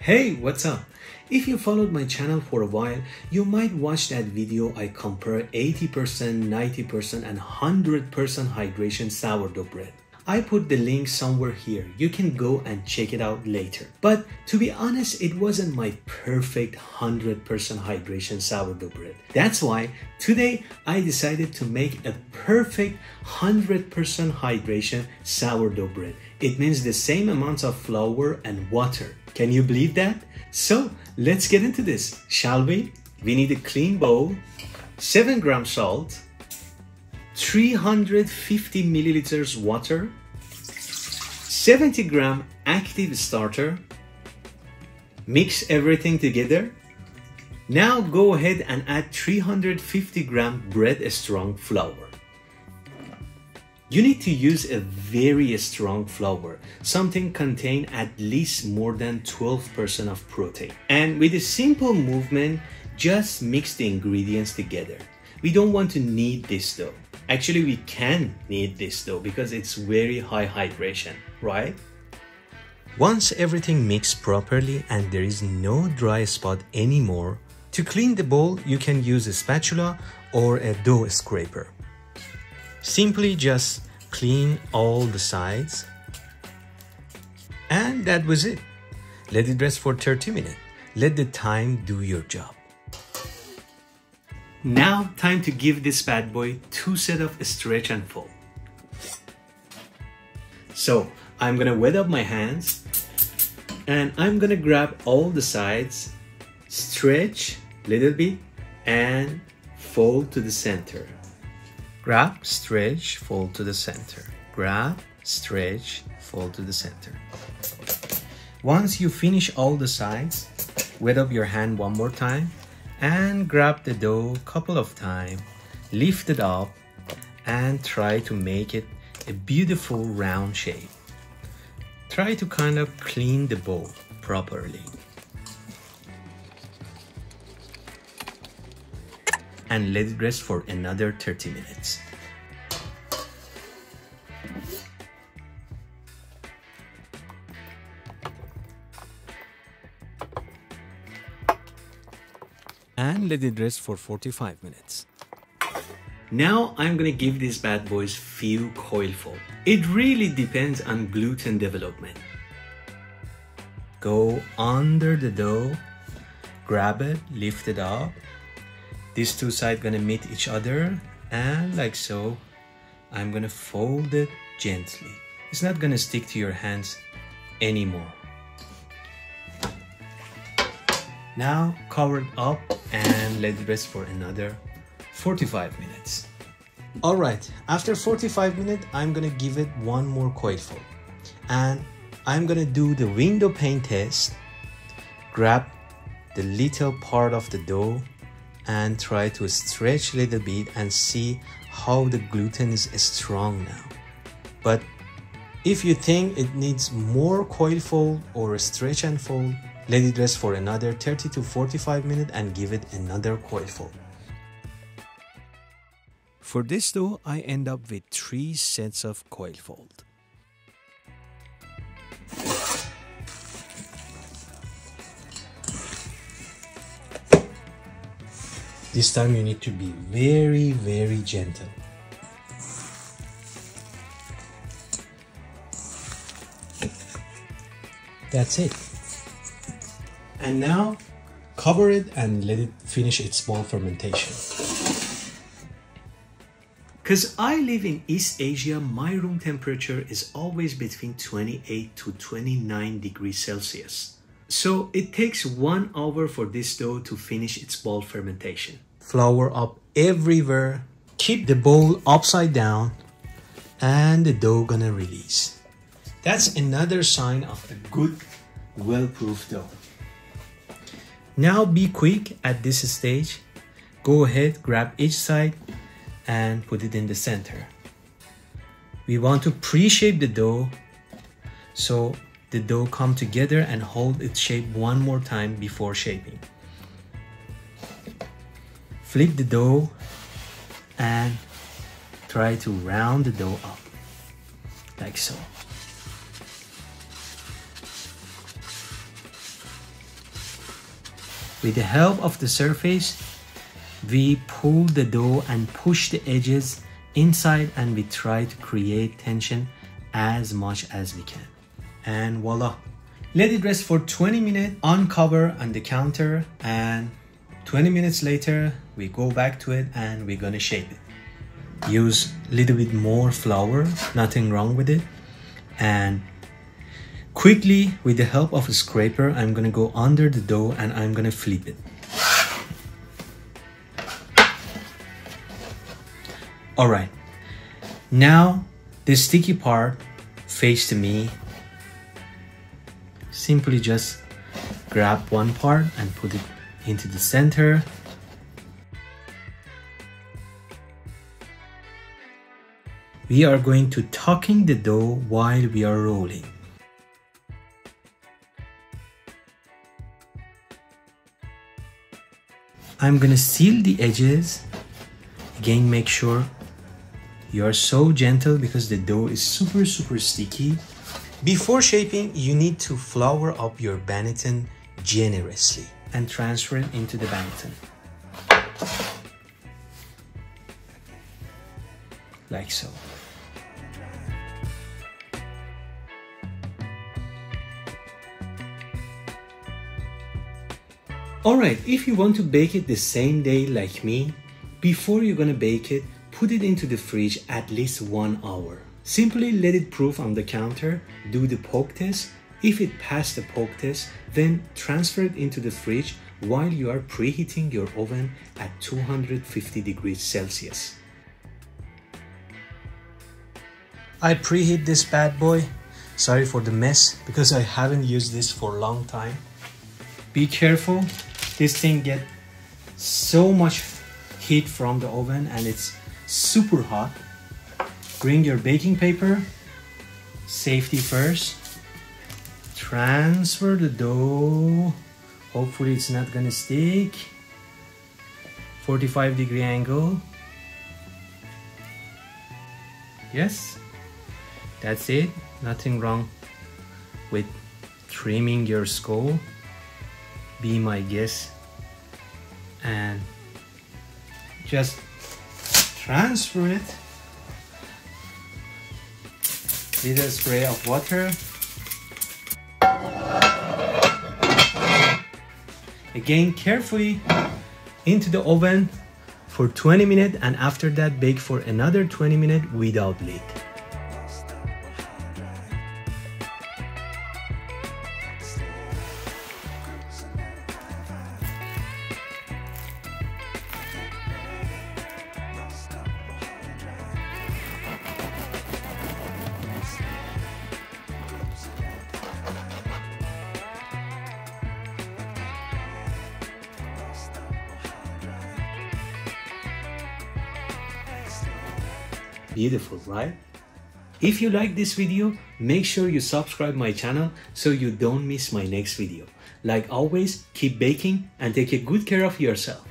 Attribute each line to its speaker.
Speaker 1: Hey, what's up? If you followed my channel for a while, you might watch that video I compare 80%, 90% and 100% hydration sourdough bread. I put the link somewhere here. You can go and check it out later. But to be honest, it wasn't my perfect 100% hydration sourdough bread. That's why today I decided to make a perfect 100% hydration sourdough bread. It means the same amounts of flour and water. Can you believe that? So let's get into this, shall we? We need a clean bowl, 7 grams salt, 350 milliliters water, 70 gram active starter. Mix everything together. Now go ahead and add 350 gram bread strong flour. You need to use a very strong flour, something contain at least more than 12% of protein. And with a simple movement, just mix the ingredients together. We don't want to knead this dough. Actually, we can knead this dough because it's very high hydration, right? Once everything mixed properly and there is no dry spot anymore, to clean the bowl, you can use a spatula or a dough scraper. Simply just clean all the sides. And that was it. Let it rest for 30 minutes. Let the time do your job. Now, time to give this bad boy 2 sets of stretch and fold. So, I'm gonna wet up my hands and I'm gonna grab all the sides, stretch a little bit and fold to the center. Grab, stretch, fold to the center. Grab, stretch, fold to the center. Once you finish all the sides, wet up your hand one more time and grab the dough a couple of times, lift it up and try to make it a beautiful round shape. Try to kind of clean the bowl properly. And let it rest for another 30 minutes. And let it rest for 45 minutes. Now I'm gonna give these bad boys few coilful. It really depends on gluten development. Go under the dough, grab it, lift it up. These two sides gonna meet each other and like so, I'm gonna fold it gently. It's not gonna stick to your hands anymore. Now cover it up and let it rest for another 45 minutes. Alright, after 45 minutes, I'm gonna give it one more coilful. And I'm gonna do the window pane test. Grab the little part of the dough and try to stretch a little bit and see how the gluten is strong now. But if you think it needs more coil fold or stretch and fold, let it rest for another 30 to 45 minutes and give it another coil fold. For this dough, I end up with 3 sets of coil fold. This time you need to be very, very gentle. That's it. And now cover it and let it finish its small fermentation. Because I live in East Asia, my room temperature is always between 28 to 29 degrees Celsius. So it takes 1 hour for this dough to finish its ball fermentation. Flour up everywhere. Keep the bowl upside down and the dough gonna release. That's another sign of a good, well-proofed dough. Now be quick at this stage. Go ahead, grab each side and put it in the center. We want to pre-shape the dough so the dough come together and hold its shape one more time before shaping. Flip the dough and try to round the dough up like so. With the help of the surface, we pull the dough and push the edges inside, and we try to create tension as much as we can. And voila. Let it rest for 20 minutes, uncover on the counter, and 20 minutes later, we go back to it and we're gonna shape it. Use a little bit more flour, nothing wrong with it. And quickly, with the help of a scraper, I'm gonna go under the dough and I'm gonna flip it. All right, now the sticky part face to me. Simply just grab one part and put it into the center. We are going to tucking the dough while we are rolling. I'm gonna seal the edges. Again, make sure you are so gentle because the dough is super sticky. Before shaping, you need to flour up your banneton generously and transfer it into the banneton. Like so. Alright, if you want to bake it the same day like me, before you're gonna bake it, put it into the fridge at least 1 hour. Simply let it proof on the counter, do the poke test. If it passed the poke test, then transfer it into the fridge while you are preheating your oven at 250 degrees Celsius. I preheat this bad boy. Sorry for the mess because I haven't used this for a long time. Be careful, this thing gets so much heat from the oven and it's super hot. Bring your baking paper, safety first. Transfer the dough. Hopefully it's not gonna stick. 45-degree angle. Yes, that's it. Nothing wrong with trimming your skull. Be my guest and just transfer it. Little spray of water. Again, carefully into the oven for 20 minutes, and after that bake for another 20 minutes without lid. Beautiful, right? If you like this video, make sure you subscribe my channel so you don't miss my next video. Like always, keep baking and take a good care of yourself.